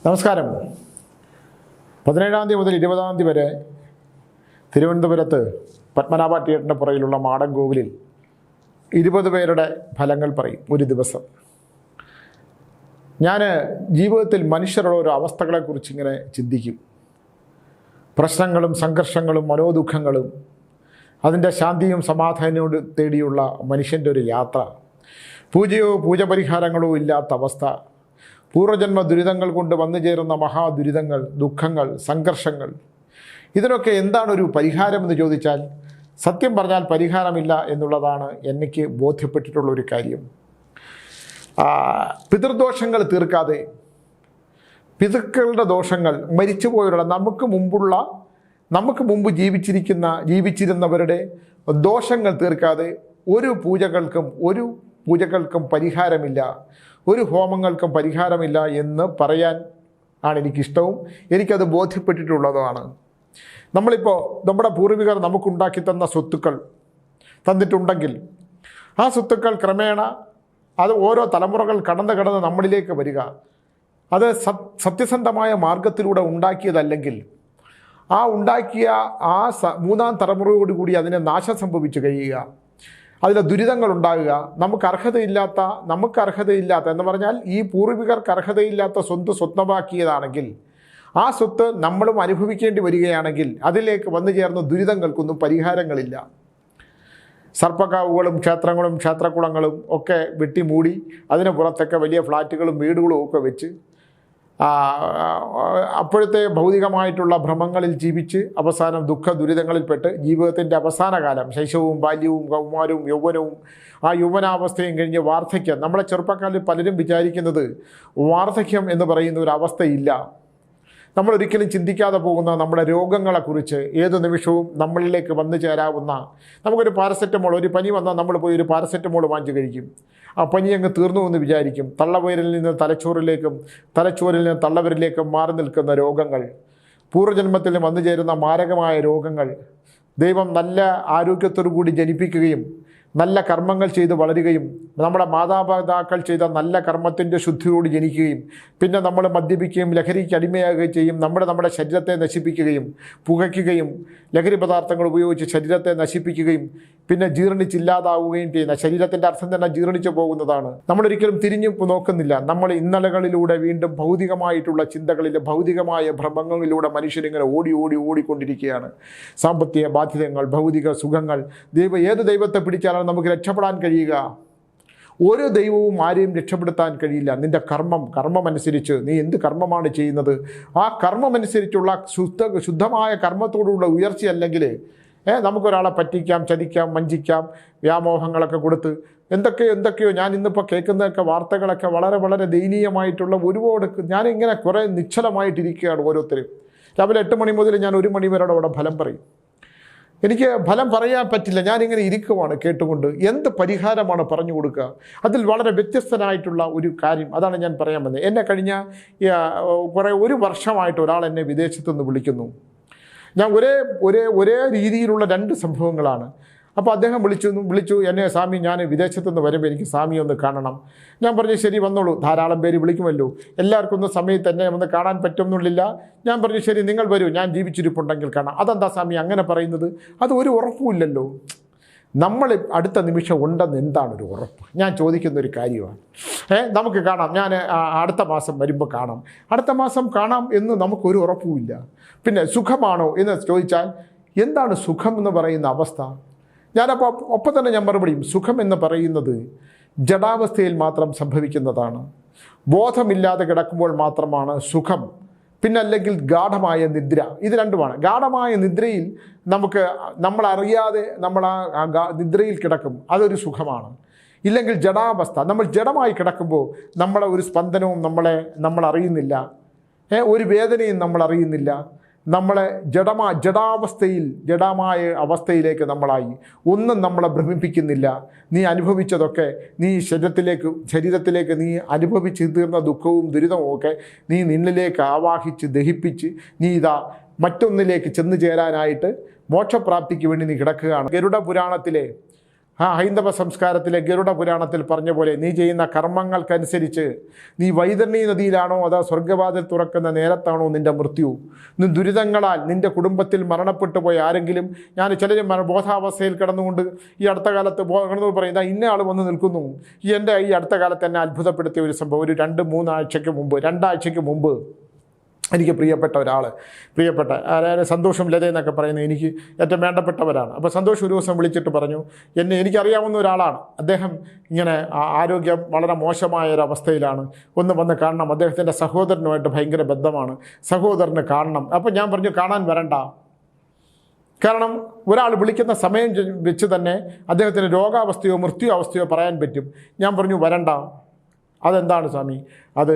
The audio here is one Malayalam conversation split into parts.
നമസ്കാരം. 17-ാം തീയതി മുതൽ 20-ാം തീയതി വരെ തിരുവനന്തപുരത്ത് പത്മനാഭ തിയേറ്ററിൻ്റെ പുറകിലുള്ള മാടൻകോവിലിൽ 20 പേരുടെ ഫലങ്ങൾ പറയും ഒരു ദിവസം. ഞാൻ ജീവിതത്തിൽ മനുഷ്യരുടെ ഓരോ അവസ്ഥകളെക്കുറിച്ച് ഇങ്ങനെ ചിന്തിക്കും. പ്രശ്നങ്ങളും സംഘർഷങ്ങളും മനോദുഃഖങ്ങളും അതിൻ്റെ ശാന്തിയും സമാധാനവും തേടിയുള്ള മനുഷ്യൻ്റെ ഒരു യാത്ര, പൂജയോ പൂജപരിഹാരങ്ങളോ ഇല്ലാത്ത അവസ്ഥ, പൂർവ്വജന്മ ദുരിതങ്ങൾ കൊണ്ട് വന്നു ചേരുന്ന മഹാദുരിതങ്ങൾ, ദുഃഖങ്ങൾ, സംഘർഷങ്ങൾ, ഇതിനൊക്കെ എന്താണൊരു പരിഹാരമെന്ന് ചോദിച്ചാൽ സത്യം പറഞ്ഞാൽ പരിഹാരമില്ല എന്നുള്ളതാണ് എനിക്ക് ബോധ്യപ്പെട്ടിട്ടുള്ളൊരു കാര്യം. പിതൃദോഷങ്ങൾ തീർക്കാതെ, പിതൃക്കളുടെ ദോഷങ്ങൾ, മരിച്ചുപോയവരുടെ നമുക്ക് മുമ്പ് ജീവിച്ചിരുന്നവരുടെ ദോഷങ്ങൾ തീർക്കാതെ ഒരു പൂജകൾക്കും പരിഹാരമില്ല, ഒരു ഹോമങ്ങൾക്കും പരിഹാരമില്ല എന്ന് പറയാൻ ആണ് എനിക്കിഷ്ടവും. എനിക്കത് ബോധ്യപ്പെട്ടിട്ടുള്ളതുമാണ്. നമ്മളിപ്പോൾ നമ്മുടെ പൂർവികർ നമുക്കുണ്ടാക്കി തന്ന സ്വത്തുക്കൾ തന്നിട്ടുണ്ടെങ്കിൽ ആ സ്വത്തുക്കൾ ക്രമേണ അത് ഓരോ തലമുറകൾ കടന്ന് നമ്മളിലേക്ക് വരിക, അത് സത്യസന്ധമായ മാർഗത്തിലൂടെ ഉണ്ടാക്കിയതല്ലെങ്കിൽ ആ ഉണ്ടാക്കിയ മൂന്നാം തലമുറയോടുകൂടി അതിനെ നാശം സംഭവിച്ചു കഴിയുക, അതിലെ ദുരിതങ്ങൾ ഉണ്ടാകുക, നമുക്ക് അർഹതയില്ലാത്ത എന്ന് പറഞ്ഞാൽ ഈ പൂർവികർക്ക് അർഹതയില്ലാത്ത സ്വന്തമാക്കിയതാണെങ്കിൽ ആ സ്വത്ത് നമ്മളും അനുഭവിക്കേണ്ടി വരികയാണെങ്കിൽ അതിലേക്ക് വന്നു ചേർന്ന ദുരിതങ്ങൾക്കൊന്നും പരിഹാരങ്ങളില്ല. സർപ്പക്കാവുകളും ക്ഷേത്രങ്ങളും ക്ഷേത്രക്കുളങ്ങളും ഒക്കെ വെട്ടിമൂടി അതിന് പുറത്തൊക്കെ വലിയ ഫ്ലാറ്റുകളും വീടുകളും ഒക്കെ വെച്ച് അപ്പോഴത്തെ ഭൗതികമായിട്ടുള്ള ഭ്രമങ്ങളിൽ ജീവിച്ച് അവസാനം ദുരിതങ്ങളിൽപ്പെട്ട് ജീവിതത്തിൻ്റെ അവസാന കാലം, ശൈശവവും ബാല്യവും കൗമാരവും യൗവനവും ആ യൗവനാവസ്ഥയും കഴിഞ്ഞ് വാർദ്ധക്യം. നമ്മളെ ചെറുപ്പക്കാരിൽ പലരും വിചാരിക്കുന്നത് വാർദ്ധക്യം എന്ന് പറയുന്ന ഒരു അവസ്ഥയില്ല. നമ്മളൊരിക്കലും ചിന്തിക്കാതെ പോകുന്ന നമ്മുടെ രോഗങ്ങളെക്കുറിച്ച് ഏതു നിമിഷവും നമ്മളിലേക്ക് വന്നു ചേരാവുന്ന, നമുക്കൊരു പാരസെറ്റമോൾ, ഒരു പനി വന്നാൽ നമ്മൾ പോയി ഒരു പാരസെറ്റമോൾ വാങ്ങിച്ച് കഴിക്കും. ആ പനി അങ്ങ് തീർന്നു എന്ന് വിചാരിക്കും. തള്ളവയറിൽ നിന്ന് തലച്ചോറിൽ നിന്ന് തള്ളവരിലേക്കും മാറി നിൽക്കുന്ന രോഗങ്ങൾ, പൂർവ്വജന്മത്തിൽ വന്നു ചേരുന്ന മാരകമായ രോഗങ്ങൾ, ദൈവം നല്ല ആരോഗ്യത്തോടു കൂടി ജനിപ്പിക്കുകയും നല്ല കർമ്മങ്ങൾ ചെയ്ത് വളരുകയും നമ്മുടെ മാതാപിതാക്കൾ ചെയ്ത നല്ല കർമ്മത്തിൻ്റെ ശുദ്ധിയോട് ജനിക്കുകയും പിന്നെ നമ്മൾ മദ്യപിക്കുകയും ലഹരിക്ക് അടിമയാകുകയും ചെയ്യും. നമ്മുടെ ശരീരത്തെ നശിപ്പിക്കുകയും പുകയ്ക്കുകയും ലഹരി പദാർത്ഥങ്ങൾ ഉപയോഗിച്ച് ശരീരത്തെ നശിപ്പിക്കുകയും പിന്നെ ജീർണിച്ചില്ലാതാവുകയും ചെയ്യുന്ന, ശരീരത്തിൻ്റെ അർത്ഥം തന്നെ ജീർണിച്ചു പോകുന്നതാണ്. നമ്മളൊരിക്കലും തിരിഞ്ഞു നോക്കുന്നില്ല. നമ്മൾ ഇന്നലകളിലൂടെ വീണ്ടും ഭൗതികമായിട്ടുള്ള ചിന്തകളിൽ, ഭൗതികമായ ഭ്രമങ്ങളിലൂടെ മനുഷ്യരിങ്ങനെ ഓടിക്കൊണ്ടിരിക്കുകയാണ്. സാമ്പത്തിക ബാധ്യതകൾ, ഭൗതിക സുഖങ്ങൾ, ഏത് ദൈവത്തെ പിടിച്ചാലാണ് നമുക്ക് രക്ഷപ്പെടാൻ കഴിയുക? ഓരോ ദൈവവും ആരെയും രക്ഷപ്പെടുത്താൻ കഴിയില്ല. നിൻ്റെ കർമ്മമനുസരിച്ച് നീ എന്ത് കർമ്മമാണ് ചെയ്യുന്നത്, ആ കർമ്മമനുസരിച്ചുള്ള ശുദ്ധമായ കർമ്മത്തോടുള്ള ഉയർച്ചയല്ലെങ്കിൽ നമുക്കൊരാളെ പറ്റിക്കാം, ചതിക്കാം, വഞ്ചിക്കാം, വ്യാമോഹങ്ങളൊക്കെ കൊടുത്ത് എന്തൊക്കെയോ ഞാൻ ഇന്നിപ്പോൾ കേൾക്കുന്നതൊക്കെ വാർത്തകളൊക്കെ വളരെ വളരെ ദയനീയമായിട്ടുള്ള ഒരുപാട്. ഞാനിങ്ങനെ കുറേ നിശ്ചലമായിട്ടിരിക്കുകയാണ്. ഓരോരുത്തരും രാവിലെ 8 മണി മുതൽ ഞാൻ 1 മണി വരെ അവിടെ ഫലം പറയും. എനിക്ക് ഫലം പറയാൻ പറ്റില്ല. ഞാനിങ്ങനെ ഇരിക്കുവാണ് കേട്ടുകൊണ്ട്. എന്ത് പരിഹാരമാണ് പറഞ്ഞു കൊടുക്കുക? അതിൽ വളരെ വ്യത്യസ്തനായിട്ടുള്ള ഒരു കാര്യം, അതാണ് ഞാൻ പറയാൻ വന്നത്. എന്നെ കഴിഞ്ഞ ഒരു വർഷമായിട്ട് ഒരാൾ എന്നെ വിദേശത്തു നിന്ന് വിളിക്കുന്നു. ഞാൻ ഒരേ രീതിയിലുള്ള 2 സംഭവങ്ങളാണ്. അപ്പോൾ അദ്ദേഹം വിളിച്ചു എന്നെ, സ്വാമി ഞാൻ വിദേശത്തു നിന്ന് വരുമ്പോൾ എനിക്ക് സ്വാമിയെ ഒന്ന് കാണണം. ഞാൻ പറഞ്ഞു ശരി വന്നോളൂ, ധാരാളം പേര് വിളിക്കുമല്ലോ, എല്ലാവർക്കും ഒന്നും സമയത്ത് എന്നെ ഒന്ന് കാണാൻ പറ്റുമെന്നില്ല. ഞാൻ പറഞ്ഞു ശരി നിങ്ങൾ വരൂ, ഞാൻ ജീവിച്ചിരിപ്പുണ്ടെങ്കിൽ കാണാം. അതെന്താ സ്വാമി അങ്ങനെ പറയുന്നത്? അത് ഒരു ഉറപ്പുമില്ലല്ലോ. നമ്മൾ അടുത്ത നിമിഷം ഉണ്ടെന്ന് എന്താണൊരു ഉറപ്പ്? ഞാൻ ചോദിക്കുന്നൊരു കാര്യമാണ്. നമുക്ക് കാണാം, ഞാൻ അടുത്ത മാസം വരുമ്പോൾ കാണാം, അടുത്ത മാസം കാണാം എന്ന് നമുക്കൊരു ഉറപ്പുമില്ല. പിന്നെ സുഖമാണോ എന്ന് ചോദിച്ചാൽ എന്താണ് സുഖം എന്ന് പറയുന്ന അവസ്ഥ? ഞാനപ്പോൾ ഒപ്പം തന്നെ ഞാൻ മറുപടിയും, സുഖം എന്ന് പറയുന്നത് ജഡാവസ്ഥയിൽ മാത്രം സംഭവിക്കുന്നതാണ്. ബോധമില്ലാതെ കിടക്കുമ്പോൾ മാത്രമാണ് സുഖം. പിന്നെ അല്ലെങ്കിൽ ഗാഠമായ നിദ്ര. ഇത് രണ്ടുമാണ്. ഗാഠമായ നിദ്രയിൽ നമ്മളറിയാതെ നമ്മൾ ആ നിദ്രയിൽ കിടക്കും, അതൊരു സുഖമാണ്. ഇല്ലെങ്കിൽ ജഡാവസ്ഥ, നമ്മൾ ജഡമായി കിടക്കുമ്പോൾ നമ്മളെ ഒരു സ്പന്ദനവും നമ്മൾ അറിയുന്നില്ല, ഒരു വേദനയും നമ്മൾ അറിയുന്നില്ല. നമ്മളെ ജഡമായ അവസ്ഥയിലേക്ക് നമ്മളായി. ഒന്നും നമ്മളെ ഭ്രമിപ്പിക്കുന്നില്ല. നീ അനുഭവിച്ചതൊക്കെ, നീ ശരീരത്തിലേക്ക് നീ അനുഭവിച്ച് തീർന്ന ദുഃഖവും ദുരിതവും ഒക്കെ നീ നിന്നിലേക്ക് ആവാഹിച്ച് ദഹിപ്പിച്ച് നീ മറ്റൊന്നിലേക്ക് ചെന്നു ചേരാനായിട്ട് മോക്ഷപ്രാപ്തിക്ക് വേണ്ടി നീ കിടക്കുകയാണ്. ഗരുഡ പുരാണത്തിലെ ഹൈന്ദവ സംസ്കാരത്തിലെ ഗരുഡ പുരാണത്തിൽ പറഞ്ഞ പോലെ നീ ചെയ്യുന്ന കർമ്മങ്ങൾക്കനുസരിച്ച് നീ വൈതരണി നദിയിലാണോ അതോ സ്വർഗ്ഗവാതിൽ തുറക്കുന്ന നേരത്താണോ നിൻ്റെ മൃത്യു. നീ ദുരിതങ്ങളാൽ നിൻ്റെ കുടുംബത്തിൽ മരണപ്പെട്ടു പോയ ആരെങ്കിലും, ഞാൻ ചിലരും ബോധാവസ്ഥയിൽ കിടന്നുകൊണ്ട് ഈ അടുത്ത കാലത്ത് കിടന്നു പറയുന്ന ഇന്ന ആൾ വന്ന് നിൽക്കുന്നു. എൻ്റെ ഈ അടുത്ത കാലത്ത് എന്നെ അത്ഭുതപ്പെടുത്തിയ ഒരു സംഭവം, ഒരു 2-3 ആഴ്ചയ്ക്ക് മുമ്പ്, 2 ആഴ്ചയ്ക്ക് മുമ്പ് എനിക്ക് പ്രിയപ്പെട്ട ഒരാൾ, പ്രിയപ്പെട്ട അതായത് സന്തോഷം ലത എന്നൊക്കെ പറയുന്നത് എനിക്ക് ഏറ്റവും വേണ്ടപ്പെട്ടവരാണ്. അപ്പോൾ സന്തോഷം ഒരു ദിവസം വിളിച്ചിട്ട് പറഞ്ഞു, എനിക്കറിയാവുന്ന ഒരാളാണ്, അദ്ദേഹം ഇങ്ങനെ ആരോഗ്യം വളരെ മോശമായ ഒരു അവസ്ഥയിലാണ്, ഒന്ന് വന്ന് കാണണം, അദ്ദേഹത്തിൻ്റെ സഹോദരനുമായിട്ട് ഭയങ്കര ബന്ധമാണ്, സഹോദരന് കാണണം. അപ്പോൾ ഞാൻ പറഞ്ഞു കാണാൻ വരണ്ട, കാരണം ഒരാൾ വിളിക്കുന്ന സമയം വെച്ച് തന്നെ അദ്ദേഹത്തിന് രോഗാവസ്ഥയോ മൃത്യു അവസ്ഥയോ പറയാൻ പറ്റും. ഞാൻ പറഞ്ഞു വരണ്ട. അതെന്താണ് സ്വാമി? അത്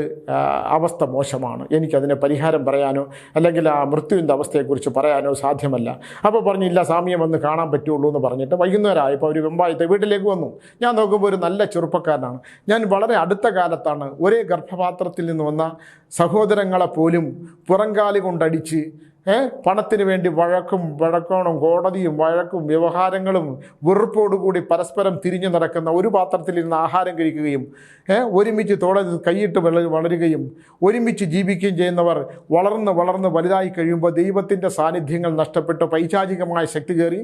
അവസ്ഥ മോശമാണ്, എനിക്കതിനെ പരിഹാരം പറയാനോ അല്ലെങ്കിൽ ആ മൃത്യുവിൻ്റെ അവസ്ഥയെക്കുറിച്ച് പറയാനോ സാധ്യമല്ല. അപ്പോൾ പറഞ്ഞില്ല, സ്വാമിയെ വന്ന് കാണാൻ പറ്റുള്ളൂ എന്ന് പറഞ്ഞിട്ട് വൈകുന്നേരമായപ്പോൾ അവർ വെമ്പായത്തെ വീട്ടിലേക്ക് വന്നു. ഞാൻ നോക്കുമ്പോൾ ഒരു നല്ല ചെറുപ്പക്കാരനാണ്. ഞാൻ വളരെ അടുത്ത കാലത്താണ് ഒരേ ഗർഭപാത്രത്തിൽ നിന്ന് വന്ന സഹോദരങ്ങളെ പോലും പുറംകാലി കൊണ്ടടിച്ച് പണത്തിന് വേണ്ടി വഴക്കോണം കോടതിയും വഴക്കും വ്യവഹാരങ്ങളും വെറുപ്പോടുകൂടി പരസ്പരം തിരിഞ്ഞു നടക്കുന്ന, ഒരു പാത്രത്തിലിരുന്ന് ആഹാരം കഴിക്കുകയും ഒരുമിച്ച് കൈയിട്ട് വളരുകയും ഒരുമിച്ച് ജീവിക്കുകയും ചെയ്യുന്നവർ വളർന്ന് വലുതായി കഴിയുമ്പോൾ ദൈവത്തിൻ്റെ സാന്നിധ്യങ്ങൾ നഷ്ടപ്പെട്ട് പൈശാചികമായ ശക്തി കയറി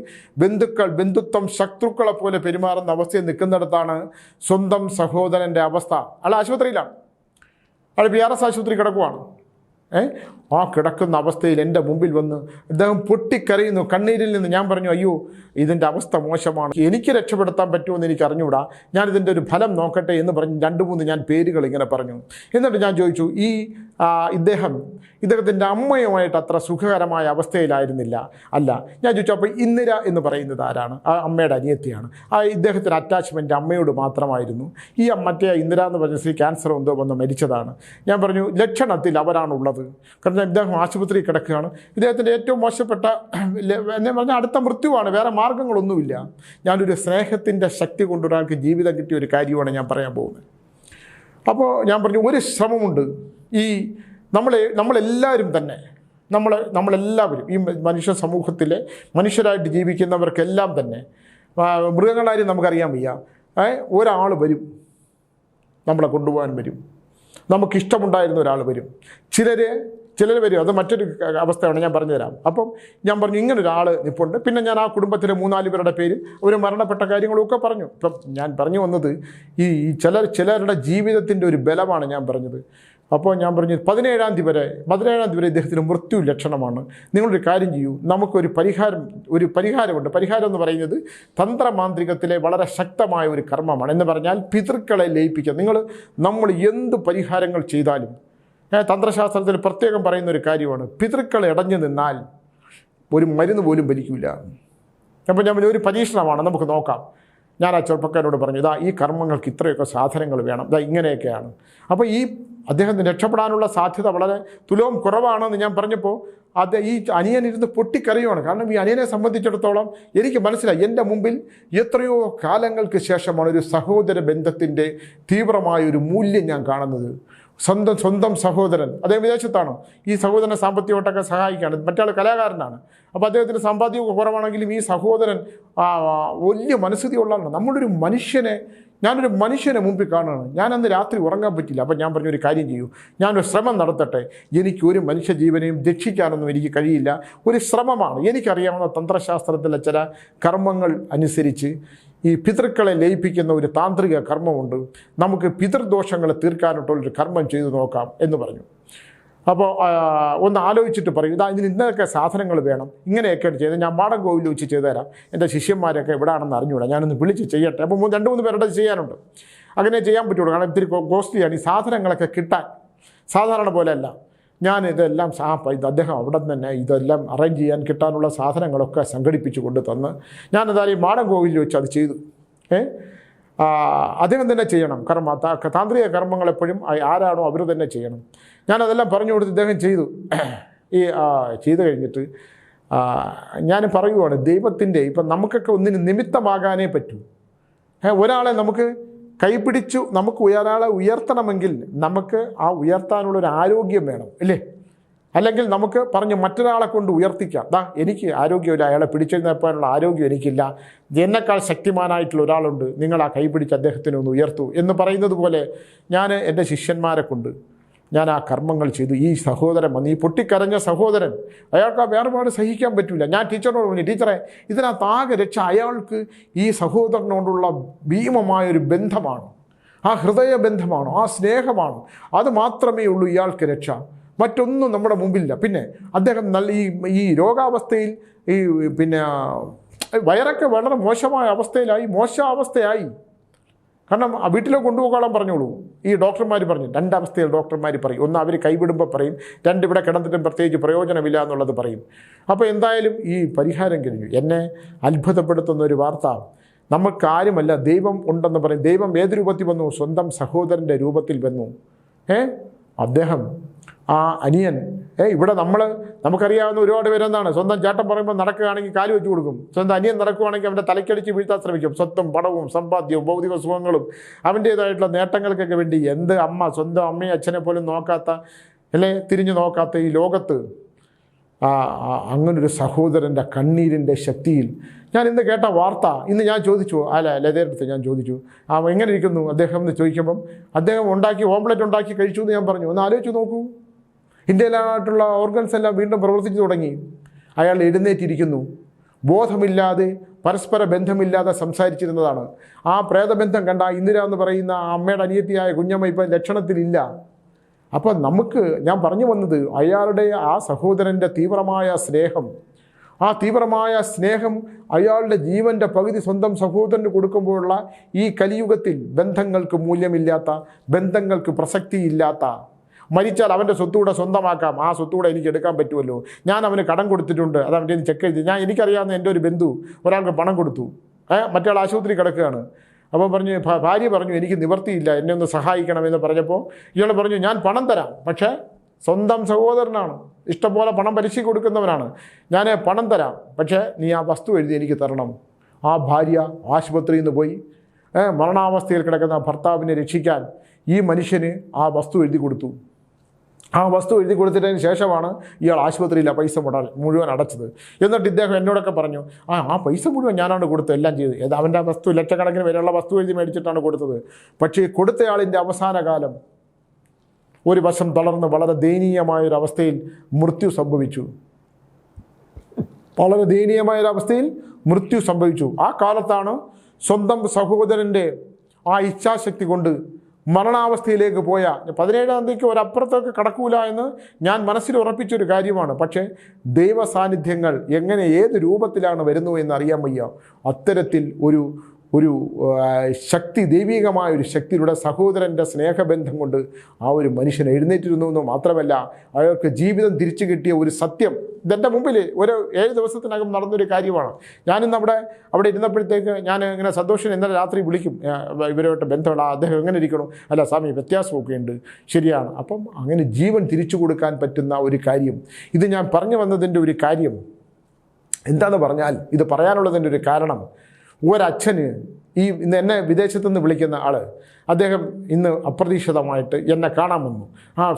ബന്ധുത്വം ശത്രുക്കളെ പോലെ പെരുമാറുന്ന അവസ്ഥയിൽ നിൽക്കുന്നിടത്താണ് സ്വന്തം സഹോദരൻ്റെ അവസ്ഥ. അയാൾ ആശുപത്രിയിലാണ്, അയാൾ PRS ആശുപത്രി കിടക്കുവാണ്. ആ കിടക്കുന്ന അവസ്ഥയിൽ എൻ്റെ മുമ്പിൽ വന്ന് അദ്ദേഹം പൊട്ടിക്കരയുന്നു കണ്ണീരിൽ നിന്ന്. ഞാൻ പറഞ്ഞു, അയ്യോ ഇതിൻ്റെ അവസ്ഥ മോശമാണ്, എനിക്ക് രക്ഷപ്പെടുത്താൻ പറ്റുമെന്ന് എനിക്ക് അറിഞ്ഞുകൂടാ, ഞാനിതിൻ്റെ ഒരു ഫലം നോക്കട്ടെ എന്ന് പറഞ്ഞ് 2-3 ഞാൻ പേരുകൾ ഇങ്ങനെ പറഞ്ഞു. എന്നിട്ട് ഞാൻ ചോദിച്ചു, ഇദ്ദേഹത്തിൻ്റെ അമ്മയുമായിട്ട് അത്ര സുഖകരമായ അവസ്ഥയിലായിരുന്നില്ല. അല്ല. ഞാൻ ചോദിച്ചു, അപ്പോൾ ഇന്ദിര എന്ന് പറയുന്നത് ആരാണ്? ആ അമ്മയുടെ അനിയത്തിയാണ്. ഇദ്ദേഹത്തിന് അറ്റാച്ച്മെൻറ്റ് അമ്മയോട് മാത്രമായിരുന്നു. മറ്റേ ഇന്ദിര എന്ന് പറഞ്ഞ സ്ത്രീ ക്യാൻസർ എന്തോ വന്ന് മരിച്ചതാണ്. ഞാൻ പറഞ്ഞു, ലക്ഷണത്തിൽ അവരാണുള്ളത്. കാരണം ഇദ്ദേഹം ആശുപത്രി കിടക്കുകയാണ്, ഇദ്ദേഹത്തിൻ്റെ ഏറ്റവും മോശപ്പെട്ട എന്നെ പറഞ്ഞാൽ അടുത്ത മൃത്യുവാണ്, വേറെ മാർഗ്ഗങ്ങളൊന്നുമില്ല. ഞാനൊരു സ്നേഹത്തിൻ്റെ ശക്തി കൊണ്ടൊരാൾക്ക് ജീവിതം കിട്ടിയ ഒരു കാര്യമാണ് ഞാൻ പറയാൻ പോകുന്നത്. അപ്പോൾ ഞാൻ പറഞ്ഞു, ഒരു ശ്രമമുണ്ട്. നമ്മളെല്ലാവരും തന്നെ നമ്മളെല്ലാവരും ഈ മനുഷ്യ സമൂഹത്തിലെ മനുഷ്യരായിട്ട് ജീവിക്കുന്നവർക്കെല്ലാം തന്നെ, മൃഗങ്ങളാരും നമുക്കറിയാൻ വയ്യ, ഒരാൾ വരും, നമ്മളെ കൊണ്ടുപോകാൻ വരും, നമുക്കിഷ്ടമുണ്ടായിരുന്ന ഒരാൾ വരും. ചിലർ വരും, അത് മറ്റൊരു അവസ്ഥയാണ്, ഞാൻ പറഞ്ഞുതരാം. അപ്പം ഞാൻ പറഞ്ഞു, ഇങ്ങനൊരാൾ നിൽപ്പുണ്ട്. പിന്നെ ഞാൻ ആ കുടുംബത്തിലെ 3-4 പേരുടെ പേര്, അവർ മരണപ്പെട്ട കാര്യങ്ങളൊക്കെ പറഞ്ഞു. ഇപ്പം ഞാൻ പറഞ്ഞു വന്നത് ചിലരുടെ ജീവിതത്തിൻ്റെ ഒരു ബലമാണ് ഞാൻ പറഞ്ഞത്. അപ്പോൾ ഞാൻ പറഞ്ഞു 17-ാം തീയതി വരെ ഇദ്ദേഹത്തിന് മൃത്യു ലക്ഷണമാണ്. നിങ്ങളൊരു കാര്യം ചെയ്യൂ, നമുക്കൊരു പരിഹാരമുണ്ട്. പരിഹാരം എന്ന് പറയുന്നത് തന്ത്രമാന്ത്രികത്തിലെ വളരെ ശക്തമായ ഒരു കർമ്മമാണ്. എന്ന് പറഞ്ഞാൽ പിതൃക്കളെ ലയിപ്പിക്കുക. നമ്മൾ എന്ത് പരിഹാരങ്ങൾ ചെയ്താലും തന്ത്രശാസ്ത്രത്തിൽ പ്രത്യേകം പറയുന്ന ഒരു കാര്യമാണ്, പിതൃക്കൾ ഇടഞ്ഞു നിന്നാൽ ഒരു മരുന്ന് പോലും ഫലിക്കില്ല. അപ്പോൾ ഞാൻ ഒരു പരീക്ഷണമാണ്, നമുക്ക് നോക്കാം. ഞാൻ ആ ചെറുപ്പക്കാരോട് പറഞ്ഞു, ഈ കർമ്മങ്ങൾക്ക് ഇത്രയൊക്കെ സാധനങ്ങൾ വേണം, ഇങ്ങനെയൊക്കെയാണ്. അപ്പോൾ അദ്ദേഹത്തിന് രക്ഷപ്പെടാനുള്ള സാധ്യത വളരെ തുലവും കുറവാണെന്ന് ഞാൻ പറഞ്ഞപ്പോൾ ഈ അനിയനിരുന്ന് പൊട്ടിക്കറിയുവാണ്. കാരണം ഈ അനിയനെ സംബന്ധിച്ചിടത്തോളം എനിക്ക് മനസ്സിലായി, എൻ്റെ മുമ്പിൽ എത്രയോ കാലങ്ങൾക്ക് ശേഷമാണ് ഒരു സഹോദര ബന്ധത്തിൻ്റെ തീവ്രമായൊരു മൂല്യം ഞാൻ കാണുന്നത്. സ്വന്തം സഹോദരൻ, അദ്ദേഹം വിദേശത്താണ്, ഈ സഹോദരനെ സാമ്പത്തികമായിട്ടൊക്കെ സഹായിക്കുകയാണ്. മറ്റാൾ കലാകാരനാണ്. അപ്പോൾ അദ്ദേഹത്തിന് സമ്പാദ്യമൊക്കെ കുറവാണെങ്കിലും ഈ സഹോദരൻ വലിയ മനസ്ഥിതിയുള്ളതാണ്. ഞാനൊരു മനുഷ്യനെ മുമ്പിൽ കാണുകയാണ്. ഞാനന്ന് രാത്രി ഉറങ്ങാൻ പറ്റില്ല. അപ്പോൾ ഞാൻ പറഞ്ഞൊരു കാര്യം ചെയ്യൂ, ഞാനൊരു ശ്രമം നടത്തട്ടെ. എനിക്കൊരു മനുഷ്യജീവനെയും രക്ഷിക്കാനൊന്നും എനിക്ക് കഴിയില്ല, ഒരു ശ്രമമാണ്. എനിക്കറിയാവുന്ന തന്ത്രശാസ്ത്രത്തിലെ ചില കർമ്മങ്ങൾ അനുസരിച്ച് ഈ പിതൃക്കളെ ലയിപ്പിക്കുന്ന ഒരു താന്ത്രിക കർമ്മമുണ്ട്, നമുക്ക് പിതൃദോഷങ്ങളെ തീർക്കാനായിട്ടുള്ളൊരു കർമ്മം ചെയ്തു നോക്കാം എന്ന് പറഞ്ഞു. അപ്പോൾ ഒന്ന് ആലോചിച്ചിട്ട് പറയും, ഇതിന് ഇന്നൊക്കെ സാധനങ്ങൾ വേണം, ഇങ്ങനെയൊക്കെയാണ് ചെയ്തത്. ഞാൻ മാടൻ കോവിലിൽ വെച്ച് ചെയ്തു തരാം, എൻ്റെ ശിഷ്യന്മാരൊക്കെ എവിടെയാണെന്ന് അറിഞ്ഞുകൂടാ, ഞാനൊന്ന് വിളിച്ച് ചെയ്യട്ടെ. അപ്പോൾ 2-3 പേരുടെ ചെയ്യാനുണ്ട്, അങ്ങനെ ചെയ്യാൻ പറ്റുള്ളൂ. കാരണം ഇത്തിരി കോസ്റ്റ്ലിയാണ് ഈ സാധനങ്ങളൊക്കെ കിട്ടാൻ, സാധാരണ പോലെയല്ല. ഇതെല്ലാം അദ്ദേഹം അവിടെ തന്നെ ഇതെല്ലാം അറേഞ്ച് ചെയ്യാൻ കിട്ടാനുള്ള സാധനങ്ങളൊക്കെ സംഘടിപ്പിച്ച് കൊണ്ട് തന്ന് ഞാനെന്തായാലും മാടൻ കോവിലിൽ വെച്ച് അത് ചെയ്തു. അദ്ദേഹം തന്നെ ചെയ്യണം താന്ത്രിക കർമ്മങ്ങൾ എപ്പോഴും ആരാണോ അവർ തന്നെ ചെയ്യണം. ഞാനതെല്ലാം പറഞ്ഞു കൊടുത്ത് ഇദ്ദേഹം ചെയ്തു. ചെയ്തു കഴിഞ്ഞിട്ട് ഞാൻ പറയുവാണ്, ദൈവത്തിൻ്റെ ഇപ്പം നമുക്കൊക്കെ ഒന്നിന് നിമിത്തമാകാനേ പറ്റൂ. ഒരാളെ നമുക്ക് കൈപിടിച്ചു നമുക്ക് ഒരാളെ ഉയർത്തണമെങ്കിൽ നമുക്ക് ആ ഉയർത്താനുള്ളൊരു ആരോഗ്യം വേണം, അല്ലേ? അല്ലെങ്കിൽ നമുക്ക് പറഞ്ഞ് മറ്റൊരാളെ കൊണ്ട് ഉയർത്തിക്കാം. എനിക്ക് ആരോഗ്യമില്ല, അയാളെ പിടിച്ചെഴുന്നേൽപ്പാനുള്ള ആരോഗ്യം എനിക്കില്ല, എന്നെക്കാൾ ശക്തിമാനായിട്ടുള്ള ഒരാളുണ്ട്, നിങ്ങൾ ആ കൈ പിടിച്ച് അദ്ദേഹത്തിനെ ഒന്ന് ഉയർത്തു എന്ന് പറയുന്നത് പോലെ ഞാൻ എൻ്റെ ശിഷ്യന്മാരെ കൊണ്ട് ഞാൻ ആ കർമ്മങ്ങൾ ചെയ്തു. ഈ സഹോദരൻ വന്ന്, ഈ പൊട്ടിക്കരഞ്ഞ സഹോദരൻ, അയാൾക്ക് ആ വേർപാട് സഹിക്കാൻ പറ്റില്ല. ഞാൻ ടീച്ചറിനോട് പറഞ്ഞു, ടീച്ചറെ ഇതിനകത്ത് ആകെ രക്ഷ അയാൾക്ക് ഈ സഹോദരനോടുള്ള ഭീമമായൊരു ബന്ധമാണ്, ആ ഹൃദയബന്ധമാണ്, ആ സ്നേഹമാണ്. അത് മാത്രമേ ഉള്ളൂ ഇയാൾക്ക് രക്ഷ, മറ്റൊന്നും നമ്മുടെ മുമ്പിലില്ല. പിന്നെ അദ്ദേഹം ഈ രോഗാവസ്ഥയിൽ വയറൊക്കെ വളരെ മോശമായ അവസ്ഥയായി. കാരണം വീട്ടിലേക്ക് കൊണ്ടുപോകാൻ പറഞ്ഞോളൂ. ഈ ഡോക്ടർമാർ പറഞ്ഞു, രണ്ടവസ്ഥയിൽ ഡോക്ടർമാർ പറയും. ഒന്ന്, അവർ കൈവിടുമ്പോൾ പറയും, രണ്ട്, ഇവിടെ കിടന്നിട്ടും പ്രത്യേകിച്ച് പ്രയോജനമില്ല എന്നുള്ളത് പറയും. അപ്പോൾ എന്തായാലും ഈ പരിഹാരം കഴിഞ്ഞു. എന്നെ അത്ഭുതപ്പെടുത്തുന്ന ഒരു വാർത്ത, നമുക്കാരുമല്ല ദൈവം ഉണ്ടെന്ന് പറയും. ദൈവം ഏത് രൂപത്തിൽ വന്നു? സ്വന്തം സഹോദരൻ്റെ രൂപത്തിൽ വന്നു. അദ്ദേഹം ആ അനിയൻ ഇവിടെ നമുക്കറിയാവുന്ന ഒരുപാട് പേരെന്താണ്, സ്വന്തം ചേട്ടൻ പറയുമ്പോൾ നടക്കുകയാണെങ്കിൽ കാല് വെച്ച് കൊടുക്കും, സ്വന്തം അനിയൻ നടക്കുകയാണെങ്കിൽ അവൻ്റെ തലക്കടിച്ച് വീഴ്ത്താൻ ശ്രമിക്കും. സ്വത്തും പണവും സമ്പാദ്യവും ഭൗതിക സുഖങ്ങളും അവൻ്റേതായിട്ടുള്ള നേട്ടങ്ങൾക്കൊക്കെ വേണ്ടി സ്വന്തം അമ്മയും അച്ഛനെ പോലും നോക്കാത്ത, തിരിഞ്ഞു നോക്കാത്ത ഈ ലോകത്ത് അങ്ങനൊരു സഹോദരൻ്റെ കണ്ണീരിൻ്റെ ശക്തിയിൽ ഞാൻ ഇന്ന് കേട്ട വാർത്ത, ഇന്ന് ഞാൻ ചോദിച്ചു, ലതയുടെ ഞാൻ ചോദിച്ചു, എങ്ങനെ ഇരിക്കുന്നു അദ്ദേഹം എന്ന് ചോദിക്കുമ്പം, അദ്ദേഹം ഓംലെറ്റ് ഉണ്ടാക്കി കഴിച്ചു എന്ന് ഞാൻ പറഞ്ഞു. ഒന്ന് ആലോചിച്ച് നോക്കൂ, ഇന്ത്യയിലായിട്ടുള്ള ഓർഗൻസ് എല്ലാം വീണ്ടും പ്രവർത്തിച്ചു തുടങ്ങി. അയാൾ എഴുന്നേറ്റിരിക്കുന്നു. ബോധമില്ലാതെ, പരസ്പര ബന്ധമില്ലാതെ സംസാരിച്ചിരുന്നതാണ്. ആ പ്രേതബന്ധം കണ്ട ഇന്ദിര എന്ന് പറയുന്ന അമ്മയുടെ അനിയത്തിയായ കുഞ്ഞമ്മ ഇപ്പം ലക്ഷണത്തിലില്ല. അപ്പോൾ ഞാൻ പറഞ്ഞു വന്നത്, അയാളുടെ ആ സഹോദരൻ്റെ തീവ്രമായ സ്നേഹം അയാളുടെ ജീവൻ്റെ പകുതി സ്വന്തം സഹോദരന് കൊടുക്കുമ്പോഴുള്ള ഈ കലിയുഗത്തിൽ ബന്ധങ്ങൾക്ക് മൂല്യമില്ലാത്ത, ബന്ധങ്ങൾക്ക് പ്രസക്തിയില്ലാത്ത, മരിച്ചാൽ അവൻ്റെ സ്വത്തൂടെ സ്വന്തമാക്കാം, ആ സ്വത്തൂടെ എനിക്ക് എടുക്കാൻ പറ്റുമല്ലോ, ഞാൻ അവന് കടം കൊടുത്തിട്ടുണ്ട്, അത് അവൻ്റെ ചെക്ക് എഴുതി, എനിക്കറിയാവുന്ന എൻ്റെ ഒരു ബന്ധു ഒരാൾക്ക് പണം കൊടുത്തു, മറ്റയാൾ ആശുപത്രി കിടക്കുകയാണ്. അപ്പോൾ ഭാര്യ പറഞ്ഞു, എനിക്ക് നിവർത്തിയില്ല, എന്നെ ഒന്ന് സഹായിക്കണമെന്ന് പറഞ്ഞപ്പോൾ ഇയാൾ പറഞ്ഞു, ഞാൻ പണം തരാം, പക്ഷേ സ്വന്തം സഹോദരനാണ്, ഇഷ്ടംപോലെ പണം പലിശ കൊടുക്കുന്നവനാണ്, ഞാൻ പണം തരാം, പക്ഷേ നീ ആ വസ്തു എഴുതി എനിക്ക് തരണം. ആ ഭാര്യ ആശുപത്രിയിൽ നിന്ന് പോയി മരണാവസ്ഥയിൽ കിടക്കുന്ന ഭർത്താവിനെ രക്ഷിക്കാൻ ഈ മനുഷ്യന് ആ വസ്തു എഴുതി കൊടുത്തു. ആ വസ്തു എഴുതി കൊടുത്തതിന് ശേഷമാണ് ഇയാൾ ആശുപത്രിയിലെ പൈസ മുഴുവൻ അടച്ചത്. എന്നിട്ട് ഇദ്ദേഹം എന്നോടൊക്കെ പറഞ്ഞു, ആ പൈസ മുഴുവൻ ഞാനാണ് കൊടുത്തത്, എല്ലാം ചെയ്ത്. അവൻ്റെ വസ്തു ലക്ഷക്കണക്കിന് വരെയുള്ള വസ്തു എഴുതി മേടിച്ചിട്ടാണ് കൊടുത്തത്. പക്ഷേ കൊടുത്തയാളിൻ്റെ അവസാന കാലം ഒരു വശം തളർന്ന് വളരെ ദയനീയമായൊരവസ്ഥയിൽ മൃത്യു സംഭവിച്ചു. ആ കാലത്താണ് സ്വന്തം സഹോദരൻ്റെ ആ ഇച്ഛാശക്തി കൊണ്ട് മരണാവസ്ഥയിലേക്ക് പോയ 17-ാം തീയതിക്ക് ഒരപ്പുറത്തേക്ക് കടക്കൂല എന്ന് ഞാൻ മനസ്സിൽ ഉറപ്പിച്ചൊരു കാര്യമാണ്. പക്ഷേ ദൈവ സാന്നിധ്യങ്ങൾ എങ്ങനെ ഏത് രൂപത്തിലാണ് വരുന്നു എന്നറിയാൻ വയ്യ. അത്തരത്തിൽ ഒരു ശക്തി, ദൈവികമായ ഒരു ശക്തിയുടെ സഹോദരൻ്റെ സ്നേഹബന്ധം കൊണ്ട് ആ ഒരു മനുഷ്യൻ എഴുന്നേറ്റിരുന്നു എന്ന് മാത്രമല്ല, അയാൾക്ക് ജീവിതം തിരിച്ചു കിട്ടിയ ഒരു സത്യം ഇതെൻ്റെ മുമ്പിൽ ഒരു 7 ദിവസത്തിനകം നടന്നൊരു കാര്യമാണ്. ഞാനിന്ന് അവിടെ ഇരുന്നപ്പോഴത്തേക്ക് ഞാൻ ഇങ്ങനെ സന്തോഷം ഇന്നലെ രാത്രി വിളിക്കും, ഇവരുമായിട്ട് ബന്ധമുള്ള അദ്ദേഹം എങ്ങനെ ഇരിക്കണം, അല്ല സ്വാമി വ്യത്യാസമൊക്കെ ഉണ്ട്, ശരിയാണ്. അപ്പം അങ്ങനെ ജീവൻ തിരിച്ചു കൊടുക്കാൻ പറ്റുന്ന ഒരു കാര്യം, ഇത് ഞാൻ പറഞ്ഞു വന്നതിൻ്റെ ഒരു കാര്യം എന്താണെന്ന് പറഞ്ഞാൽ, ഇത് പറയാനുള്ളതിൻ്റെ ഒരു കാരണം, ഒരച്ഛന് ഇന്ന് എന്നെ വിദേശത്തുനിന്ന് വിളിക്കുന്ന ആൾ, അദ്ദേഹം ഇന്ന് അപ്രതീക്ഷിതമായിട്ട് എന്നെ കാണാൻ വന്നു.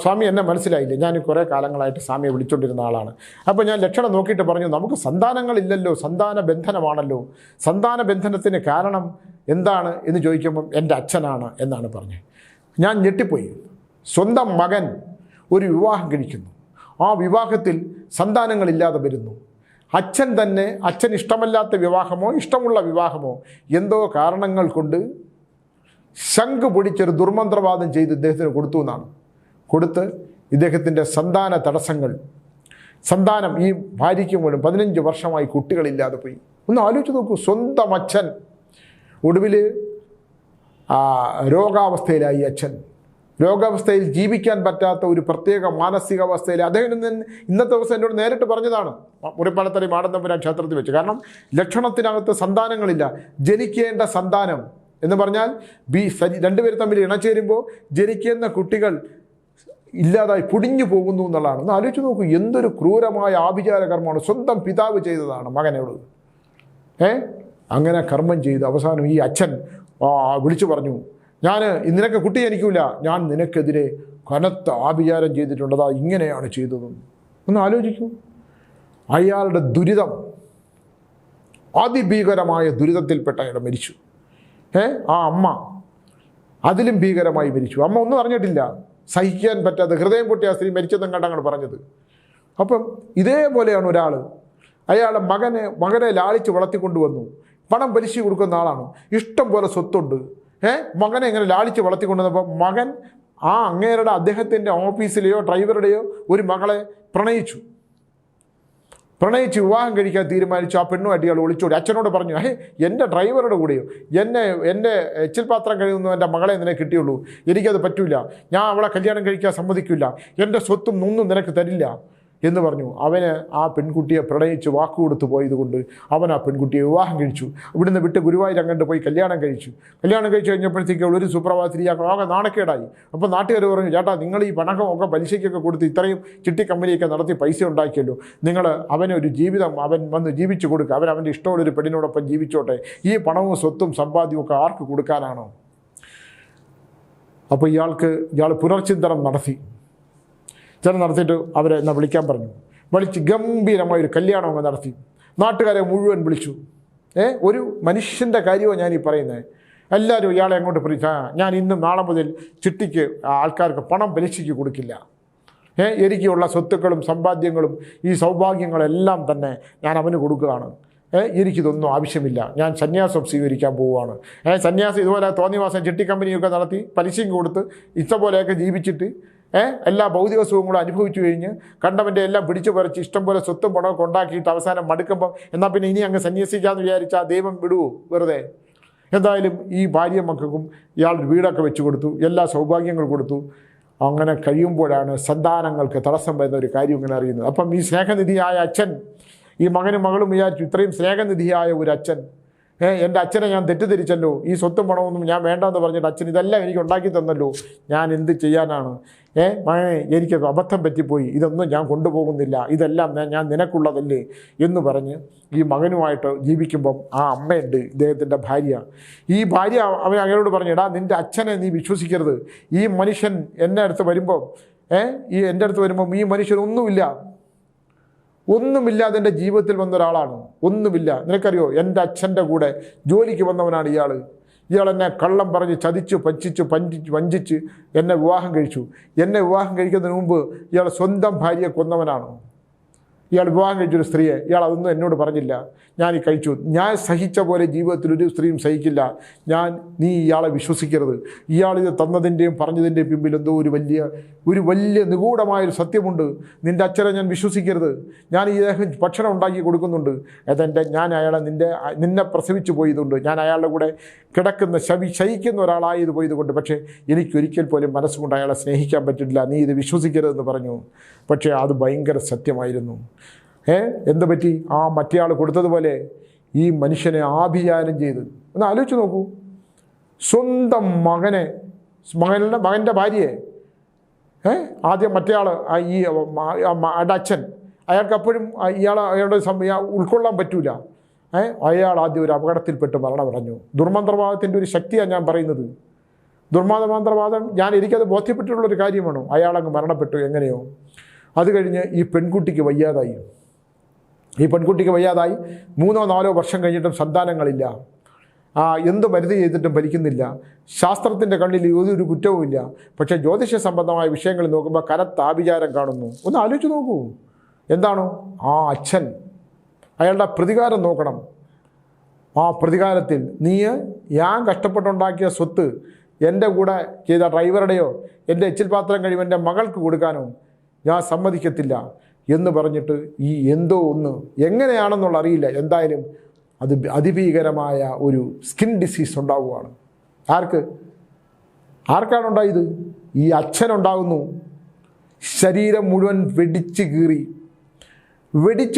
സ്വാമി എന്നെ മനസ്സിലായില്ല, ഞാൻ കുറേ കാലങ്ങളായിട്ട് സ്വാമിയെ വിളിച്ചുകൊണ്ടിരുന്ന ആളാണ്. അപ്പോൾ ഞാൻ ലക്ഷണം നോക്കിയിട്ട് പറഞ്ഞു, നമുക്ക് സന്താനങ്ങളില്ലല്ലോ, സന്താന ബന്ധനമാണല്ലോ, സന്താന ബന്ധനത്തിന് കാരണം എന്താണ് എന്ന് ചോദിക്കുമ്പം എൻ്റെ അച്ഛനാണ് എന്നാണ് പറഞ്ഞത്. ഞാൻ ഞെട്ടിപ്പോയി. സ്വന്തം മകൻ ഒരു വിവാഹം കഴിക്കുന്നു, ആ വിവാഹത്തിൽ സന്താനങ്ങളില്ലാതെ വരുന്നു. അച്ഛൻ ഇഷ്ടമല്ലാത്ത വിവാഹമോ ഇഷ്ടമുള്ള വിവാഹമോ എന്തോ കാരണങ്ങൾ കൊണ്ട് ശംഖ് പൊടിച്ചൊരു ദുർമന്ത്രവാദം ചെയ്ത് ഇദ്ദേഹത്തിന് കൊടുത്തു എന്നാണ്. കൊടുത്ത് ഇദ്ദേഹത്തിൻ്റെ സന്താനം ഈ ഭാര്യയ്ക്ക് പോലും 15 വർഷമായി കുട്ടികളില്ലാതെ പോയി. ഒന്ന് ആലോചിച്ച് നോക്കൂ, സ്വന്തം അച്ഛൻ ഒടുവിൽ രോഗാവസ്ഥയിലായി. രോഗാവസ്ഥയിൽ ജീവിക്കാൻ പറ്റാത്ത ഒരു പ്രത്യേക മാനസികാവസ്ഥയിൽ അദ്ദേഹം ഇന്നത്തെ ദിവസം എന്നോട് നേരിട്ട് പറഞ്ഞതാണ്, മുറിപ്പാലത്തടി മാടന്തമ്പുരാൻ ക്ഷേത്രത്തിൽ വെച്ച്. കാരണം ലക്ഷണത്തിനകത്ത് സന്താനങ്ങളില്ല. ജനിക്കേണ്ട സന്താനം എന്ന് പറഞ്ഞാൽ രണ്ടുപേർ തമ്മിൽ ഇണചേരുമ്പോൾ ജനിക്കുന്ന കുട്ടികൾ ഇല്ലാതായി പൊടിഞ്ഞു പോകുന്നു എന്നുള്ളതാണ്. ഒന്ന് ആലോചിച്ച് നോക്കൂ, എന്തൊരു ക്രൂരമായ ആഭിചാര കർമ്മമാണ്. സ്വന്തം പിതാവ് ചെയ്തതാണ് മകനോട്. അങ്ങനെ കർമ്മം ചെയ്ത് അവസാനം ഈ അച്ഛൻ വിളിച്ചു പറഞ്ഞു, നിനക്ക് കുട്ടി ജനിക്കൂല, ഞാൻ നിനക്കെതിരെ കനത്ത ആഭിചാരം ചെയ്തിട്ടുണ്ട്, ഇങ്ങനെയാണ് ചെയ്തതെന്ന്. ഒന്ന് ആലോചിക്കൂ. അയാളുടെ ദുരിതം, അതിഭീകരമായ ദുരിതത്തിൽപ്പെട്ട അയാൾ മരിച്ചു. ആ അമ്മ അതിലും ഭീകരമായി മരിച്ചു. അമ്മ ഒന്നും അറിഞ്ഞിട്ടില്ല, സഹിക്കാൻ പറ്റാതെ ഹൃദയം പൊട്ടി ആ സ്ത്രീ മരിച്ചതെന്ന് കണ്ടങ്ങനെ പറഞ്ഞത്. അപ്പം ഇതേപോലെയാണ് ഒരാൾ, അയാളെ മകനെ ലാളിച്ച് വളർത്തിക്കൊണ്ടുവന്നു, പണം പലിശ കൊടുക്കുന്ന ആളാണ്, ഇഷ്ടം പോലെ സ്വത്തുണ്ട്. മകനെ ഇങ്ങനെ ലാളിച്ച് വളർത്തിക്കൊണ്ടുവന്നപ്പോൾ മകൻ അങ്ങേരുടെ അദ്ദേഹത്തിൻ്റെ ഓഫീസിലെയോ ഡ്രൈവറുടെയോ ഒരു മകളെ പ്രണയിച്ച് വിവാഹം കഴിക്കാൻ തീരുമാനിച്ചു. ആ പെണ്ണുമായിട്ട് ഇയാൾ ഒളിച്ചോടി. അച്ഛനോട് പറഞ്ഞു, എൻ്റെ ഡ്രൈവറുടെ കൂടെയോ എൻ്റെ എച്ചിൽ പാത്രം കഴിയുന്നു എൻ്റെ മകളെ നിനക്ക് കിട്ടിയുള്ളൂ, എനിക്കത് പറ്റില്ല, ഞാൻ അവളെ കല്യാണം കഴിക്കാൻ സമ്മതിക്കില്ല, എൻ്റെ സ്വത്തും ഒന്നും നിനക്ക് തരില്ല എന്ന് പറഞ്ഞു. അവന് ആ പെൺകുട്ടിയെ പ്രണയിച്ച് വാക്കുകൊടുത്ത് പോയതുകൊണ്ട് അവൻ ആ പെൺകുട്ടിയെ വിവാഹം കഴിച്ചു. ഇവിടുന്ന് വിട്ട് ഗുരുവായൂർ അങ്ങോട്ട് പോയി കല്യാണം കഴിച്ചു കഴിഞ്ഞപ്പോഴത്തേക്ക് ഒരു സുപ്രഭാതത്തിൽ ആകെ നാണക്കേടായി. അപ്പോൾ നാട്ടുകാർ പറഞ്ഞു, ചേട്ടാ നിങ്ങൾ ഈ പണമൊക്കെ പലിശയ്ക്കൊക്കെ കൊടുത്ത് ഇത്രയും ചിട്ടി കമ്പനിയൊക്കെ നടത്തി പൈസ ഉണ്ടാക്കിയല്ലോ, നിങ്ങൾ അവനൊരു ജീവിതം അവൻ വന്ന് ജീവിച്ചു കൊടുക്കുക, അവൻ്റെ ഇഷ്ടമുള്ളൊരു പെണ്ണിനോടൊപ്പം ജീവിച്ചോട്ടെ, ഈ പണവും സ്വത്തും സമ്പാദ്യവും ഒക്കെ ആർക്ക് കൊടുക്കാനാണോ? അപ്പോൾ ഇയാൾ പുനർചിന്തനം നടത്തിയിട്ട് അവരെ എന്നാൽ വിളിക്കാൻ പറഞ്ഞു. വിളിച്ച് ഗംഭീരമായൊരു കല്യാണം അങ്ങ് നടത്തി. നാട്ടുകാരെ മുഴുവൻ വിളിച്ചു. ഒരു മനുഷ്യൻ്റെ കാര്യമാണ് ഞാനീ പറയുന്നത്. എല്ലാവരും ഇയാളെ അങ്ങോട്ട് വിളിച്ചാൽ, ഞാൻ ഇന്നും നാളെ മുതൽ ചിട്ടിക്ക് ആൾക്കാർക്ക് പണം പലിശയ്ക്ക് കൊടുക്കില്ല, എനിക്കുള്ള സ്വത്തുക്കളും സമ്പാദ്യങ്ങളും ഈ സൗഭാഗ്യങ്ങളെല്ലാം തന്നെ ഞാൻ അവന് കൊടുക്കുകയാണ്, എനിക്കിതൊന്നും ആവശ്യമില്ല, ഞാൻ സന്യാസം സ്വീകരിക്കാൻ പോവുകയാണ്. സന്യാസം ഇതുപോലെ തോന്നിവാസം ചിട്ടി കമ്പനിയൊക്കെ നടത്തി പലിശയും കൊടുത്ത് ഇഷ്ടംപോലെയൊക്കെ ജീവിച്ചിട്ട് എല്ലാ ഭൗതിക സുഖങ്ങളും അനുഭവിച്ചു കഴിഞ്ഞ് കണ്ടവൻ്റെ എല്ലാം പിടിച്ചു പറിച്ച് ഇഷ്ടം പോലെ സ്വത്തും പണമൊക്കെ ഉണ്ടാക്കിയിട്ട് അവസാനം മടുക്കുമ്പോൾ എന്നാൽ പിന്നെ ഇനി അങ്ങ് സന്യസിക്കാമെന്ന് വിചാരിച്ചാൽ ദൈവം വിടുവോ വെറുതെ? എന്തായാലും ഈ ഭാര്യ മക്കൾക്കും ഇയാൾ വീടൊക്കെ വെച്ച് കൊടുത്തു, എല്ലാ സൗഭാഗ്യങ്ങളും കൊടുത്തു. അങ്ങനെ കഴിയുമ്പോഴാണ് സന്താനങ്ങൾക്ക് തടസ്സം വരുന്ന ഒരു കാര്യം ഇങ്ങനെ അറിയുന്നത്. അപ്പം ഈ സ്നേഹനിധിയായ അച്ഛൻ, ഈ മകനും മകളും വിചാരിച്ചു, ഇത്രയും സ്നേഹനിധിയായ ഒരു അച്ഛൻ, എൻ്റെ അച്ഛനെ ഞാൻ തെറ്റിദ്ധരിച്ചല്ലോ, ഈ സ്വത്തും പണമൊന്നും ഞാൻ വേണ്ടെന്ന് പറഞ്ഞിട്ട് അച്ഛൻ ഇതെല്ലാം എനിക്ക് ഉണ്ടാക്കി തന്നല്ലോ, ഞാൻ എന്ത് ചെയ്യാനാണ്? മകനെ, എനിക്ക് അബദ്ധം പറ്റിപ്പോയി, ഇതൊന്നും ഞാൻ കൊണ്ടുപോകുന്നില്ല, ഇതെല്ലാം ഞാൻ നിനക്കുള്ളതല്ലേ എന്ന് പറഞ്ഞ് ഈ മകനുമായിട്ട് ജീവിക്കുമ്പം ആ അമ്മയുണ്ട്, ഇദ്ദേഹത്തിൻ്റെ ഭാര്യ. ഈ ഭാര്യ അയാളോട് പറഞ്ഞു, എടാ നിൻ്റെ അച്ഛനെ നീ വിശ്വസിക്കരുത്, ഈ മനുഷ്യൻ എൻ്റെ അടുത്ത് വരുമ്പം ഈ മനുഷ്യൻ ഒന്നുമില്ലാതെ എൻ്റെ ജീവിതത്തിൽ വന്ന ഒരാളാണ്, ഒന്നുമില്ല. നിനക്കറിയോ, എൻ്റെ അച്ഛൻ്റെ കൂടെ ജോലിക്ക് വന്നവനാണ് ഇയാൾ എന്നെ കള്ളം പറഞ്ഞ് ചതിച്ചു വഞ്ചിച്ച് എന്നെ വിവാഹം കഴിച്ചു. എന്നെ വിവാഹം കഴിക്കുന്നതിന് മുമ്പ് ഇയാൾ സ്വന്തം ഭാര്യയെ കൊന്നവനാണ്. ഇയാൾ വിവാഹം കഴിച്ചൊരു സ്ത്രീയെ ഇയാൾ അതൊന്നും എന്നോട് പറഞ്ഞില്ല, ഞാൻ കഴിച്ചു. ഞാൻ സഹിച്ച പോലെ ജീവിതത്തിൽ ഒരു സ്ത്രീയും സഹിക്കില്ല. നീ ഇയാളെ വിശ്വസിക്കരുത്. ഇയാളിത് തന്നതിൻ്റെയും പറഞ്ഞതിൻ്റെയും പിമ്പിൽ എന്തോ ഒരു വലിയ നിഗൂഢമായൊരു സത്യമുണ്ട്. നിൻ്റെ അച്ഛനെ ഞാൻ വിശ്വസിക്കരുത്. ഞാൻ ഈ ഭക്ഷണം ഉണ്ടാക്കി കൊടുക്കുന്നുണ്ട്, ഞാൻ അയാളെ നിന്നെ പ്രസവിച്ചു പോയതുകൊണ്ട്, ഞാൻ അയാളുടെ കൂടെ കിടക്കുന്ന ശയിക്കുന്ന ഒരാളായത് പോയതുകൊണ്ട്, പക്ഷേ എനിക്കൊരിക്കൽ പോലും മനസ്സുകൊണ്ട് അയാളെ സ്നേഹിക്കാൻ പറ്റില്ല, നീ ഇത് വിശ്വസിക്കരുതെന്ന് പറഞ്ഞു. പക്ഷേ അത് ഭയങ്കര സത്യമായിരുന്നു. എന്ത് പറ്റി? മറ്റേയാൾ കൊടുത്തതുപോലെ ഈ മനുഷ്യനെ ആഭിചാരം ചെയ്ത്. ഒന്ന് ആലോചിച്ച് നോക്കൂ. സ്വന്തം മകൻ്റെ ഭാര്യയെ ആദ്യം മറ്റേയാൾ അച്ഛൻ, അയാൾക്ക് അപ്പോഴും അയാളുടെ ഉൾക്കൊള്ളാൻ പറ്റൂല. അയാൾ ആദ്യം ഒരു അപകടത്തിൽപ്പെട്ട് മരണമടഞ്ഞു. ദുർമന്ത്രവാദത്തിൻ്റെ ഒരു ശക്തിയാണ് ഞാൻ പറയുന്നത്. ദുർമന്ത്രവാദം എനിക്കത് ബോധ്യപ്പെട്ടിട്ടുള്ളൊരു കാര്യമാണ്. അയാളങ്ങ് മരണപ്പെട്ടു എങ്ങനെയോ. അത് കഴിഞ്ഞ് ഈ പെൺകുട്ടിക്ക് വയ്യാതായി. 3-4 വർഷം കഴിഞ്ഞിട്ടും സന്താനങ്ങളില്ല. എന്ത് മരുന്ന് ചെയ്തിട്ടും ഫലിക്കുന്നില്ല. ശാസ്ത്രത്തിൻ്റെ കണ്ണിൽ ഒരു കുറ്റവുമില്ല. പക്ഷേ ജ്യോതിഷ സംബന്ധമായ വിഷയങ്ങൾ നോക്കുമ്പോൾ കനത്ത ആഭിചാരം കാണുന്നു. ഒന്ന് ആലോചിച്ച് നോക്കൂ. എന്താണോ അച്ഛൻ, അയാളുടെ പ്രതികാരം നോക്കണം. പ്രതികാരത്തിൽ ഞാൻ കഷ്ടപ്പെട്ടുണ്ടാക്കിയ സ്വത്ത് എൻ്റെ കൂടെ ചെയ്ത ഡ്രൈവറുടെയോ എൻ്റെ എച്ചിൽ പാത്രം കഴിയുമ്പോൾ എൻ്റെ മകൾക്ക് കൊടുക്കാനോ ഞാൻ സമ്മതിക്കത്തില്ല എന്ന് പറഞ്ഞിട്ട് ഈ എന്തോ ഒന്ന് എങ്ങനെയാണെന്നുള്ള അറിയില്ല, എന്തായാലും അത് അതിഭീകരമായ ഒരു സ്കിൻ ഡിസീസ് ഉണ്ടാവുകയാണ്. ആർക്കാണ് ഉണ്ടായത്? ഈ അച്ഛനുണ്ടാകുന്നു. ശരീരം മുഴുവൻ വെടിച്ച്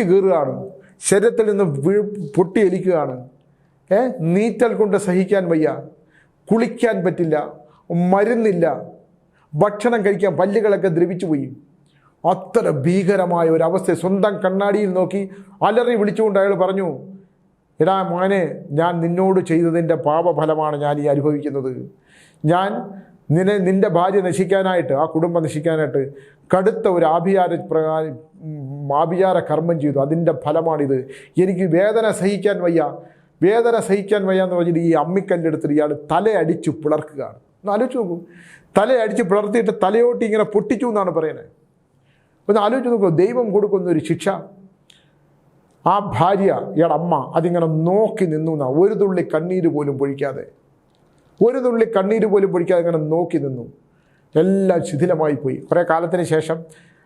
കീറുകയാണ്. ശരീരത്തിൽ നിന്ന് പൊട്ടിയൊലിക്കുകയാണ്. നീറ്റൽ കൊണ്ട് സഹിക്കാൻ വയ്യ, കുളിക്കാൻ പറ്റില്ല, മരുന്നില്ല, ഭക്ഷണം കഴിക്കാൻ പല്ലുകളൊക്കെ ദ്രവിച്ചു പോയി. അത്ര ഭീകരമായ ഒരവസ്ഥ. സ്വന്തം കണ്ണാടിയിൽ നോക്കി അലറി വിളിച്ചുകൊണ്ട് അയാൾ പറഞ്ഞു, എടാ മോനെ, ഞാൻ നിന്നോട് ചെയ്തതിൻ്റെ പാപഫലമാണ് ഞാൻ ഈ അനുഭവിക്കുന്നത്. നിന്റെ ഭാര്യ നശിക്കാനായിട്ട്, ആ കുടുംബം നശിക്കാനായിട്ട് കടുത്ത ഒരു ആഭിചാര കർമ്മം ചെയ്തു. അതിൻ്റെ ഫലമാണിത്. എനിക്ക് വേദന സഹിക്കാൻ വയ്യ എന്ന് പറഞ്ഞിട്ട് ഈ അമ്മിക്കല്ലെടുത്തിട്ട് ഇയാൾ തലയടിച്ച് പിളർക്കുകയാണ്. ഒന്ന് ആലോചിച്ച് നോക്കൂ. തലയടിച്ച് പിളർത്തിയിട്ട് തലയോട്ടി ഇങ്ങനെ പൊട്ടിച്ചു എന്നാണ് പറയുന്നത്. ഒന്ന് ആലോചിച്ച് നോക്കൂ. ദൈവം കൊടുക്കുന്ന ഒരു ശിക്ഷ. ആ ഭാര്യ, ഇയാളുടെ അമ്മ അതിങ്ങനെ നോക്കി നിന്നു എന്നാ. ഒരു തുള്ളി കണ്ണീര് പോലും പൊഴിക്കാതെ ഇങ്ങനെ നോക്കി നിന്നു. എല്ലാം ശിഥിലമായി പോയി. കുറേ കാലത്തിന് ശേഷം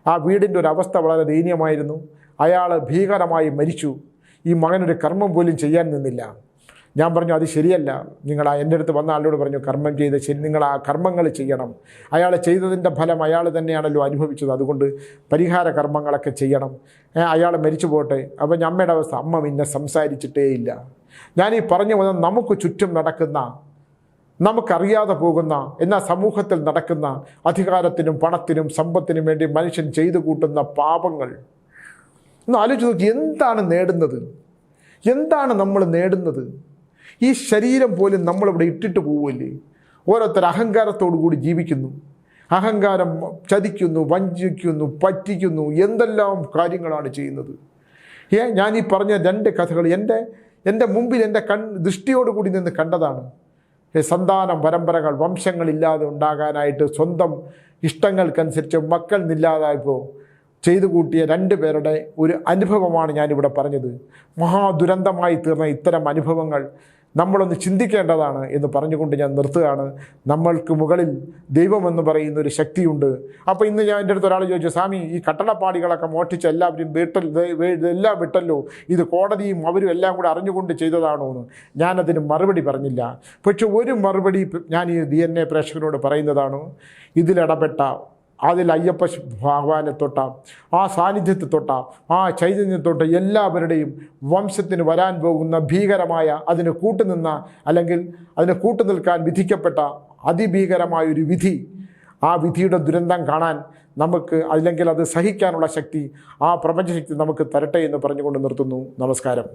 ആ വീടിൻ്റെ ഒരു അവസ്ഥ വളരെ ദയനീയമായിരുന്നു. അയാൾ ഭീകരമായി മരിച്ചു. ഈ മകനൊരു കർമ്മം പോലും ചെയ്യാൻ നിന്നില്ല. ഞാൻ പറഞ്ഞു അത് ശരിയല്ല. നിങ്ങൾ എൻ്റെ അടുത്ത് വന്ന ആളോട് പറഞ്ഞു കർമ്മം ചെയ്ത് ശരി, നിങ്ങൾ ആ കർമ്മങ്ങൾ ചെയ്യണം. അയാൾ ചെയ്തതിൻ്റെ ഫലം അയാൾ തന്നെയാണല്ലോ അനുഭവിച്ചത്. അതുകൊണ്ട് പരിഹാര കർമ്മങ്ങളൊക്കെ ചെയ്യണം. അയാൾ മരിച്ചു പോട്ടെ. അപ്പം അമ്മയുടെ അവസ്ഥ, അമ്മ പിന്നെ സംസാരിച്ചിട്ടേ ഇല്ല. ഞാനീ പറഞ്ഞു വന്ന നമുക്ക് ചുറ്റും നടക്കുന്ന, നമുക്കറിയാതെ പോകുന്ന, എന്നാൽ സമൂഹത്തിൽ നടക്കുന്ന അധികാരത്തിനും പണത്തിനും സമ്പത്തിനും വേണ്ടി മനുഷ്യൻ ചെയ്തു കൂട്ടുന്ന പാപങ്ങൾ ഒന്ന് ആലോചിച്ച് നോക്കി. എന്താണ് നമ്മൾ നേടുന്നത്? ഈ ശരീരം പോലും നമ്മളിവിടെ ഇട്ടിട്ട് പോവുമല്ലേ? ഓരോരുത്തർ അഹങ്കാരത്തോടു കൂടി ജീവിക്കുന്നു. അഹങ്കാരം ചതിക്കുന്നു, വഞ്ചിക്കുന്നു, പറ്റിക്കുന്നു, എന്തെല്ലാം കാര്യങ്ങളാണ് ചെയ്യുന്നത്. ഞാൻ ഈ പറഞ്ഞ 2 കഥകൾ എൻ്റെ മുമ്പിൽ എൻ്റെ ദൃഷ്ടിയോടുകൂടി നിന്ന് കണ്ടതാണ്. സന്താനം പരമ്പരകൾ വംശങ്ങളില്ലാതെ ഉണ്ടാകാനായിട്ട് സ്വന്തം ഇഷ്ടങ്ങൾക്കനുസരിച്ച് മക്കൾ ഇല്ലാതായപ്പോൾ ചെയ്തു കൂട്ടിയ 2 പേരുടെ ഒരു അനുഭവമാണ് ഞാനിവിടെ പറഞ്ഞത്. മഹാദുരന്തമായി തീർന്ന ഇത്തരം അനുഭവങ്ങൾ നമ്മളൊന്ന് ചിന്തിക്കേണ്ടതാണ് എന്ന് പറഞ്ഞുകൊണ്ട് ഞാൻ നിർത്തുകയാണ്. നമ്മൾക്ക് മുകളിൽ ദൈവമെന്ന് പറയുന്ന ഒരു ശക്തിയുണ്ട്. അപ്പോൾ ഇന്ന് ഞാൻ എൻ്റെ അടുത്ത് ഒരാൾ ചോദിച്ചു, സ്വാമി ഈ കട്ടളപ്പാടികളൊക്കെ മോഷ്ടിച്ച് എല്ലാവരും എല്ലാം വിട്ടല്ലോ, ഇത് കോടതിയും അവരും എല്ലാം കൂടെ അറിഞ്ഞുകൊണ്ട് ചെയ്തതാണോ എന്ന്. ഞാനതിന് മറുപടി പറഞ്ഞില്ല. പക്ഷെ ഒരു മറുപടി ഞാൻ ഈ DNA പ്രേക്ഷകരോട് പറയുന്നതാണ്. ഇതിലിടപെട്ട, അതിൽ അയ്യപ്പ ഭഗവാനെ തൊട്ട, ആ സാന്നിധ്യത്തെ തൊട്ട, ആ ചൈതന്യത്തൊട്ട എല്ലാവരുടെയും വംശത്തിന് വരാൻ പോകുന്ന ഭീകരമായ, അതിന് കൂട്ടുനിന്ന അല്ലെങ്കിൽ അതിന് കൂട്ടുനിൽക്കാൻ വിധിക്കപ്പെട്ട അതിഭീകരമായൊരു വിധി, ആ വിധിയുടെ ദുരന്തം കാണാൻ നമുക്ക്, അല്ലെങ്കിൽ അത് സഹിക്കാനുള്ള ശക്തി ആ പ്രപഞ്ചശക്തി നമുക്ക് തരട്ടെ എന്ന് പറഞ്ഞുകൊണ്ട് നിർത്തുന്നു. നമസ്കാരം.